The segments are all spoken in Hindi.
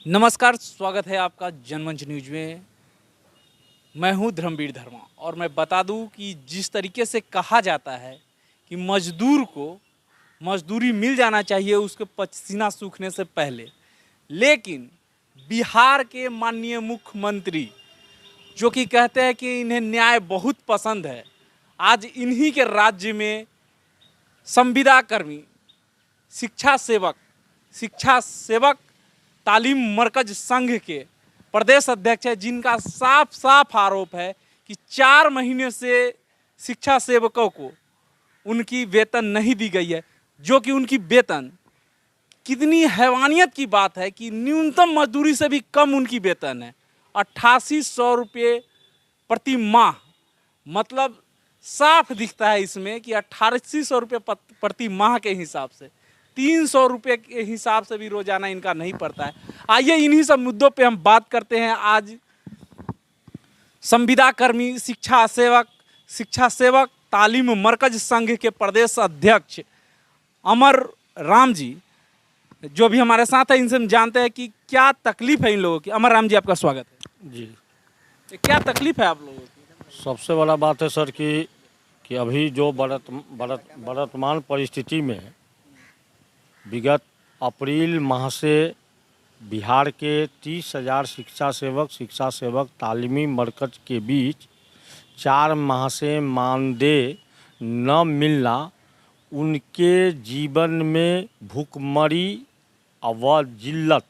नमस्कार, स्वागत है आपका जनमंच न्यूज में। मैं हूं धर्मवीर धर्मा और मैं बता दूं कि जिस तरीके से कहा जाता है कि मजदूर को मजदूरी मिल जाना चाहिए उसके पसीना सूखने से पहले, लेकिन बिहार के माननीय मुख्यमंत्री जो कि कहते हैं कि इन्हें न्याय बहुत पसंद है, आज इन्हीं के राज्य में संविदा कर्मी, शिक्षा सेवक तालीम मरकज संघ के प्रदेश अध्यक्ष है, जिनका साफ साफ आरोप है कि 4 महीने से शिक्षा सेवकों को उनकी वेतन नहीं दी गई है। जो कि उनकी वेतन, कितनी हैवानियत की बात है कि न्यूनतम मजदूरी से भी कम उनकी वेतन है, 8800 रुपये प्रति माह। मतलब साफ दिखता है इसमें कि 8800 रुपये प्रति माह के हिसाब से 300 रुपये के हिसाब से भी रोजाना इनका नहीं पड़ता है। आइए इन्हीं सब मुद्दों पे हम बात करते हैं। आज संविदा कर्मी, शिक्षा सेवक तालीम मरकज संघ के प्रदेश अध्यक्ष अमर राम जी जो भी हमारे साथ है, इनसे हम जानते हैं कि क्या तकलीफ है इन लोगों की। अमर राम जी, आपका स्वागत है जी। क्या तकलीफ है आप लोगों की? सबसे बड़ा बात है सर कि अभी जो वर्तमान परिस्थिति में विगत अप्रैल माह से बिहार के 30,000 शिक्षा सेवक तालीमी मरकज के बीच 4 माह से मानदेय न मिलना उनके जीवन में भूखमरी व जिल्लत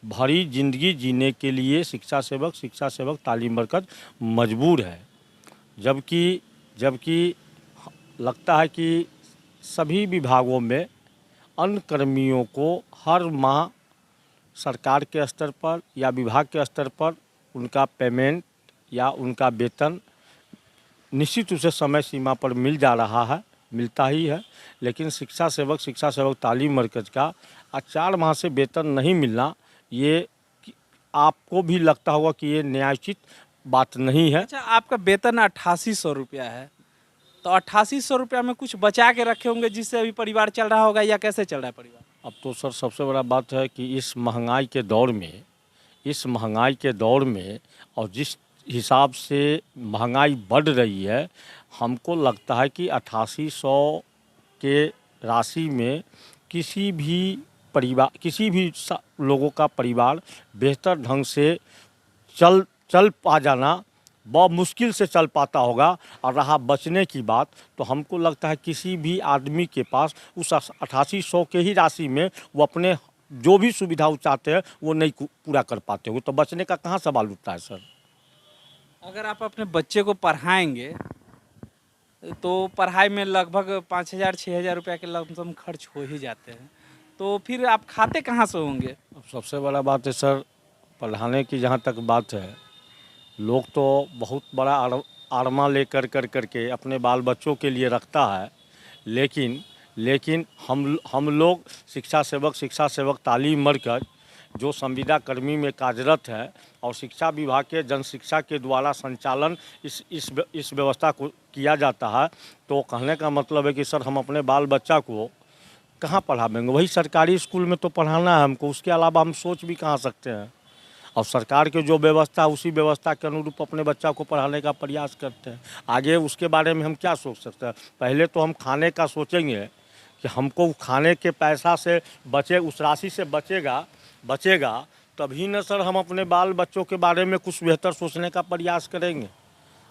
भरी जिंदगी जीने के लिए शिक्षा सेवक तालीम मरकज मजबूर है। जबकि लगता है कि सभी विभागों में अन्य कर्मियों को हर माह सरकार के स्तर पर या विभाग के स्तर पर उनका पेमेंट या उनका वेतन निश्चित रूप से समय सीमा पर मिल जा रहा है, मिलता ही है। लेकिन शिक्षा सेवक तालीम मरकज का 4 माह से वेतन नहीं मिलना, ये आपको भी लगता होगा कि ये न्यायोचित बात नहीं है। अच्छा, आपका वेतन 8800 रुपया है, तो 8800 रुपया में कुछ बचा के रखे होंगे जिससे अभी परिवार चल रहा होगा, या कैसे चल रहा है परिवार? अब तो सर सबसे बड़ा बात है कि इस महंगाई के दौर में और जिस हिसाब से महंगाई बढ़ रही है, हमको लगता है कि 8800 के राशि में किसी भी लोगों का परिवार बेहतर ढंग से चल पा जाना बहुत मुश्किल से चल पाता होगा। और रहा बचने की बात, तो हमको लगता है किसी भी आदमी के पास उस 8800 के ही राशि में वो अपने जो भी सुविधा चाहते हैं वो नहीं पूरा कर पाते हो, तो बचने का कहाँ सवाल उठता है सर। अगर आप अपने बच्चे को पढ़ाएंगे तो पढ़ाई में लगभग 5000-6000 रुपया के लमसम खर्च हो ही जाते हैं, तो फिर आप खाते कहाँ से होंगे? अब सबसे बड़ा बात है सर, पढ़ाने की जहाँ तक बात है, लोग तो बहुत बड़ा आरमा लेकर करके अपने बाल बच्चों के लिए रखता है, लेकिन हम लोग शिक्षा सेवक तालीम मरकज जो संविदा कर्मी में कार्यरत है और शिक्षा विभाग के जनशिक्षा के द्वारा संचालन इस व्यवस्था को किया जाता है, तो कहने का मतलब है कि सर हम अपने बाल बच्चा को कहाँ पढ़ाएंगे? वही सरकारी स्कूल में तो पढ़ाना है हमको, उसके अलावा हम सोच भी कहाँ सकते हैं। और सरकार के जो व्यवस्था उसी व्यवस्था के अनुरूप अपने बच्चा को पढ़ाने का प्रयास करते हैं। आगे उसके बारे में हम क्या सोच सकते हैं? पहले तो हम खाने का सोचेंगे कि हमको खाने के पैसा से बचे, उस राशि से बचेगा तभी न सर हम अपने बाल बच्चों के बारे में कुछ बेहतर सोचने का प्रयास करेंगे।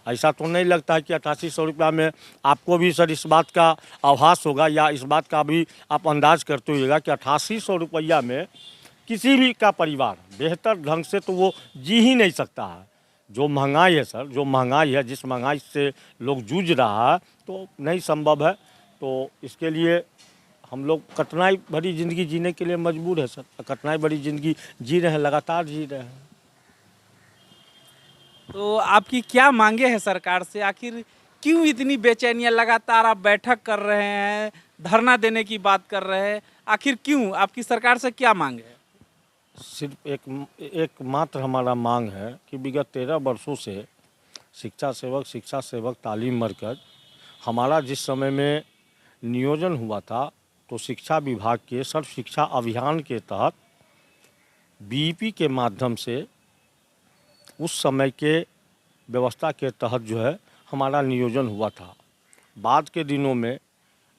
ऐसा तो नहीं लगता है कि 8800 रुपया में आपको भी सर इस बात का आभास होगा या इस बात का भी आप अंदाज करते होइएगा कि 8800 रुपया में किसी भी का परिवार बेहतर ढंग से तो वो जी ही नहीं सकता है। जो महंगाई है सर, जिस महंगाई से लोग जूझ रहा है, तो नहीं संभव है। तो इसके लिए हम लोग कठिनाई भरी ज़िंदगी जीने के लिए मजबूर है सर। कठिनाई भरी ज़िंदगी जी रहे हैं, लगातार जी रहे हैं। तो आपकी क्या मांगे हैं सरकार से? आखिर क्यों इतनी बेचैनियाँ? लगातार आप बैठक कर रहे हैं, धरना देने की बात कर रहे हैं, आखिर क्यों? आपकी सरकार से क्या मांग है? सिर्फ एक मात्र हमारा मांग है कि विगत 13 वर्षों से शिक्षा सेवक तालीम मरकज हमारा जिस समय में नियोजन हुआ था, तो शिक्षा विभाग के सर्व शिक्षा अभियान के तहत बीईपी के माध्यम से उस समय के व्यवस्था के तहत जो है हमारा नियोजन हुआ था। बाद के दिनों में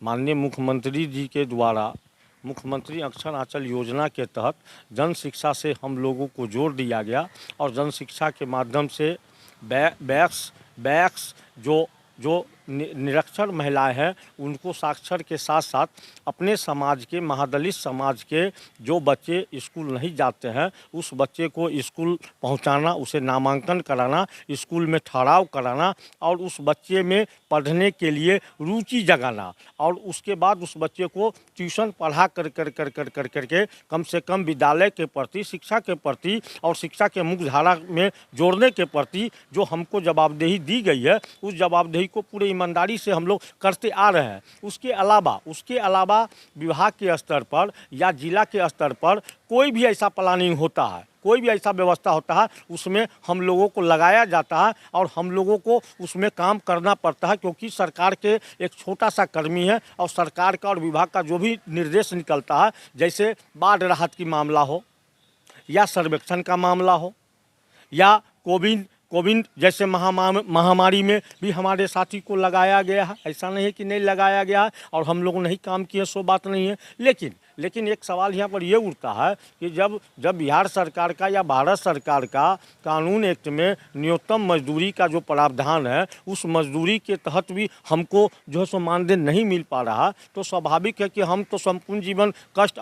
माननीय मुख्यमंत्री जी के द्वारा मुख्यमंत्री अक्षर आंचल योजना के तहत जन शिक्षा से हम लोगों को जोड़ दिया गया और जन शिक्षा के माध्यम से बैक्स जो जो निरक्षर महिलाएं हैं उनको साक्षर के साथ साथ अपने समाज के महादलित समाज के जो बच्चे स्कूल नहीं जाते हैं उस बच्चे को स्कूल पहुंचाना, उसे नामांकन कराना, स्कूल में ठहराव कराना और उस बच्चे में पढ़ने के लिए रुचि जगाना और उसके बाद उस बच्चे को ट्यूशन पढ़ा करके कम से कम विद्यालय के प्रति, शिक्षा के प्रति और शिक्षा के मुख्य धारा में जोड़ने के प्रति जो हमको जवाबदेही दी गई है उस जवाबदेही को पूरे ईमानदारी से हम लोग करते आ रहे हैं। उसके अलावा विभाग के स्तर पर या जिला के स्तर पर कोई भी ऐसा प्लानिंग होता है, कोई भी ऐसा व्यवस्था होता है उसमें हम लोगों को लगाया जाता है और हम लोगों को उसमें काम करना पड़ता है क्योंकि सरकार के एक छोटा सा कर्मी है और सरकार का और विभाग का जो भी निर्देश निकलता है, जैसे बाढ़ राहत की मामला हो या सर्वेक्षण का मामला हो या कोविड जैसे महामारी में भी हमारे साथी को लगाया गया है। ऐसा नहीं है कि नहीं लगाया गया है और हम लोग नहीं काम किए, सो बात नहीं है। लेकिन एक सवाल यहाँ पर ये उठता है कि जब बिहार सरकार का या भारत सरकार का कानून एक्ट में न्यूनतम मजदूरी का जो प्रावधान है उस मजदूरी के तहत भी हमको जो है सो मानदेय नहीं मिल पा रहा, तो स्वाभाविक है कि हम तो संपूर्ण जीवन कष्ट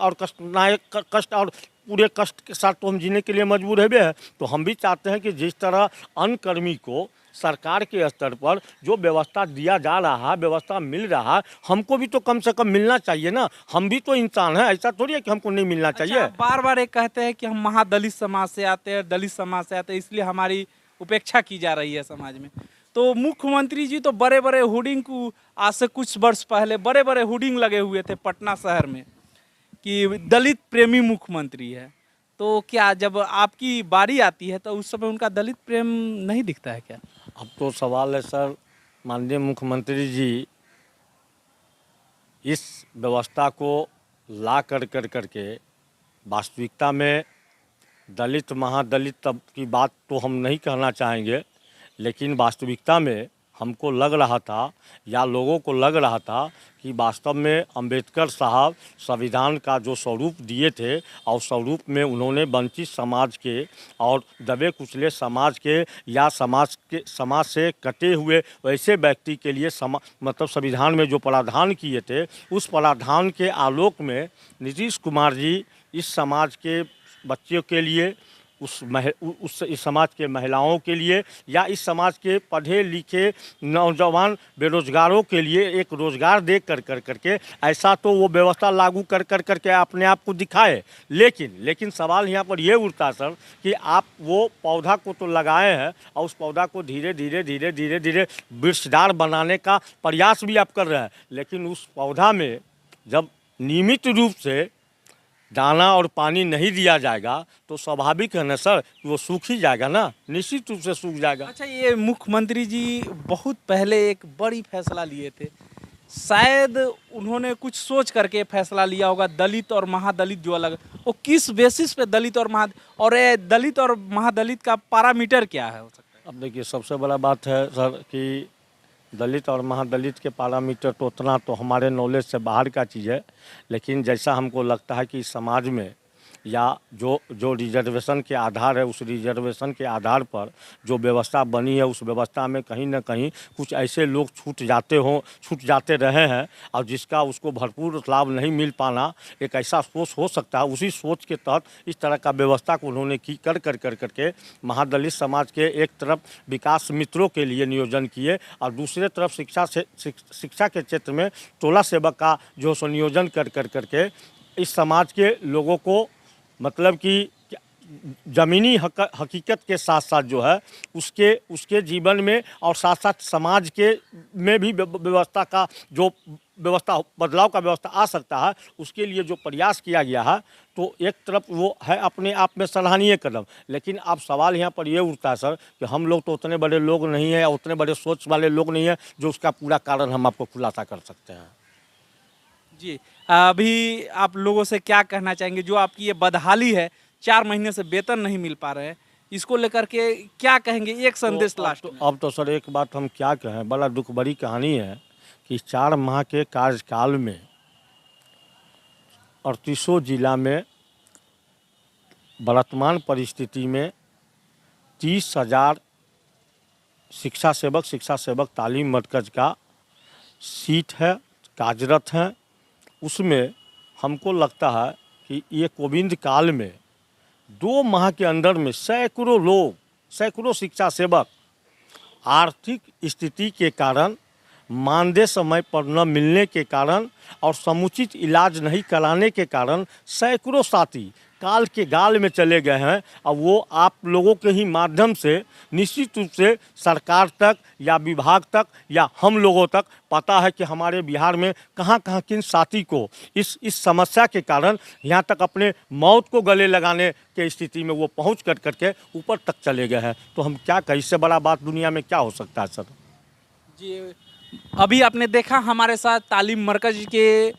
और पूरे कष्ट के साथ तो हम जीने के लिए मजबूर है। तो हम भी चाहते हैं कि जिस तरह अन्य कर्मी को सरकार के स्तर पर जो व्यवस्था दिया जा रहा है, व्यवस्था मिल रहा है, हमको भी तो कम से कम मिलना चाहिए ना। हम भी तो इंसान हैं, ऐसा थोड़ी है कि हमको नहीं मिलना चाहिए। बार बार एक कहते हैं कि हम महादलित समाज से आते हैं, दलित समाज से आते हैं, इसलिए हमारी उपेक्षा की जा रही है समाज में। तो मुख्यमंत्री जी तो बड़े बड़े होर्डिंग को आज से कुछ वर्ष पहले बड़े बड़े होर्डिंग लगे हुए थे पटना शहर में कि दलित प्रेमी मुख्यमंत्री है। तो क्या जब आपकी बारी आती है तो उस समय उनका दलित प्रेम नहीं दिखता है क्या? अब तो सवाल है सर, माननीय मुख्यमंत्री जी इस व्यवस्था को ला करके वास्तविकता में दलित महादलित तब की बात तो हम नहीं कहना चाहेंगे, लेकिन वास्तविकता में हमको लग रहा था या लोगों को लग रहा था कि वास्तव में अंबेडकर साहब संविधान का जो स्वरूप दिए थे और स्वरूप में उन्होंने वंचित समाज के और दबे कुचले समाज के या समाज से कटे हुए वैसे व्यक्ति के लिए मतलब संविधान में जो प्रावधान किए थे उस प्रावधान के आलोक में नीतीश कुमार जी इस समाज के बच्चों के लिए इस समाज के महिलाओं के लिए या इस समाज के पढ़े लिखे नौजवान बेरोजगारों के लिए एक रोजगार दे करके ऐसा तो वो व्यवस्था लागू करके अपने आप को दिखाए। लेकिन सवाल यहाँ पर ये उठता सर कि आप वो पौधा को तो लगाए हैं और उस पौधा को धीरे धीरे वृक्षदार बनाने का प्रयास भी आप कर रहे हैं, लेकिन उस पौधा में जब नियमित रूप से दाना और पानी नहीं दिया जाएगा तो स्वाभाविक है ना सर कि वो सूख ही जाएगा ना, निश्चित रूप से सूख जाएगा। अच्छा, ये मुख्यमंत्री जी बहुत पहले एक बड़ी फैसला लिए थे, शायद उन्होंने कुछ सोच करके फैसला लिया होगा दलित और महादलित जो अलग, वो किस बेसिस पे दलित और महादलित का पैरामीटर क्या है हो सकता है? अब देखिए सबसे बड़ा बात है सर कि दलित और महादलित के पैरामीटर तो उतना तो हमारे नॉलेज से बाहर का चीज़ है, लेकिन जैसा हमको लगता है कि समाज में या जो रिजर्वेशन के आधार है उस रिजर्वेशन के आधार पर जो व्यवस्था बनी है उस व्यवस्था में कहीं ना कहीं कुछ ऐसे लोग छूट जाते रहे हैं और जिसका उसको भरपूर लाभ नहीं मिल पाना एक ऐसा सोच हो सकता है। उसी सोच के तहत इस तरह का व्यवस्था को उन्होंने की करके महादलित समाज के एक तरफ विकास मित्रों के लिए नियोजन किए और दूसरे तरफ शिक्षा के क्षेत्र में टोला सेवक का जो सो नियोजन करके इस समाज के लोगों को मतलब कि ज़मीनी हकीकत के साथ साथ जो है उसके जीवन में और साथ साथ समाज के में भी व्यवस्था का जो बदलाव का व्यवस्था आ सकता है उसके लिए जो प्रयास किया गया है तो एक तरफ वो है अपने आप में सराहनीय कदम। लेकिन अब सवाल यहाँ पर ये उठता है सर कि हम लोग तो उतने बड़े लोग नहीं हैं, उतने बड़े सोच वाले लोग नहीं हैं जो उसका पूरा कारण हम आपको खुलासा कर सकते हैं। जी, अभी आप लोगों से क्या कहना चाहेंगे जो आपकी ये बदहाली है 4 महीने से वेतन नहीं मिल पा रहे हैं, इसको लेकर के क्या कहेंगे? एक संदेश लास्ट में। अब तो सर एक बात हम क्या कहें, बड़ा दुख भरी कहानी है कि 4 माह के कार्यकाल में 38 जिला में वर्तमान परिस्थिति में 30,000 शिक्षा सेवक तालीम मरकज का सीट है, कार्यरत हैं। उसमें हमको लगता है कि ये कोविंद काल में 2 माह के अंदर में सैकड़ों शिक्षा सेवक आर्थिक स्थिति के कारण, मानदेय समय पर न मिलने के कारण और समुचित इलाज नहीं कराने के कारण सैकड़ों साथी काल के गाल में चले गए हैं। अब वो आप लोगों के ही माध्यम से निश्चित रूप से सरकार तक या विभाग तक या हम लोगों तक पता है कि हमारे बिहार में कहाँ किन साथी को इस समस्या के कारण यहाँ तक अपने मौत को गले लगाने के स्थिति में वो पहुँच करके ऊपर तक चले गए हैं। तो हम क्या कहें, इससे बड़ा बात दुनिया में क्या हो सकता है सर? जी, अभी आपने देखा हमारे साथ तालीम मरकज के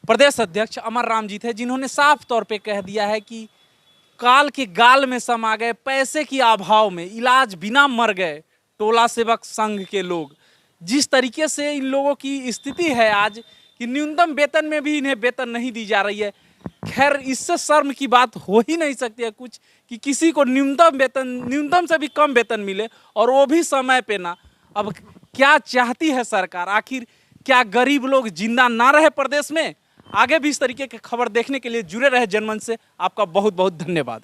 प्रदेश अध्यक्ष अमर राम जी थे, जिन्होंने साफ तौर पे कह दिया है कि काल के गाल में समा गए, पैसे की अभाव में इलाज बिना मर गए टोला सेवक संघ के लोग। जिस तरीके से इन लोगों की स्थिति है आज कि न्यूनतम वेतन में भी इन्हें वेतन नहीं दी जा रही है। खैर, इससे शर्म की बात हो ही नहीं सकती है कुछ कि किसी को न्यूनतम से भी कम वेतन मिले और वो भी समय पे ना। अब क्या चाहती है सरकार? आखिर क्या गरीब लोग जिंदा ना रहे प्रदेश में? आगे भी इस तरीके की खबर देखने के लिए जुड़े रहे जनमंच से। आपका बहुत बहुत धन्यवाद।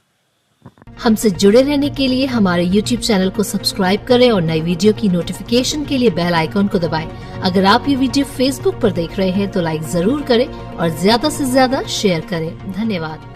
हमसे जुड़े रहने के लिए हमारे YouTube चैनल को सब्सक्राइब करें और नई वीडियो की नोटिफिकेशन के लिए बेल आइकॉन को दबाएं। अगर आप ये वीडियो Facebook पर देख रहे हैं तो लाइक जरूर करें और ज्यादा से ज्यादा शेयर करें। धन्यवाद।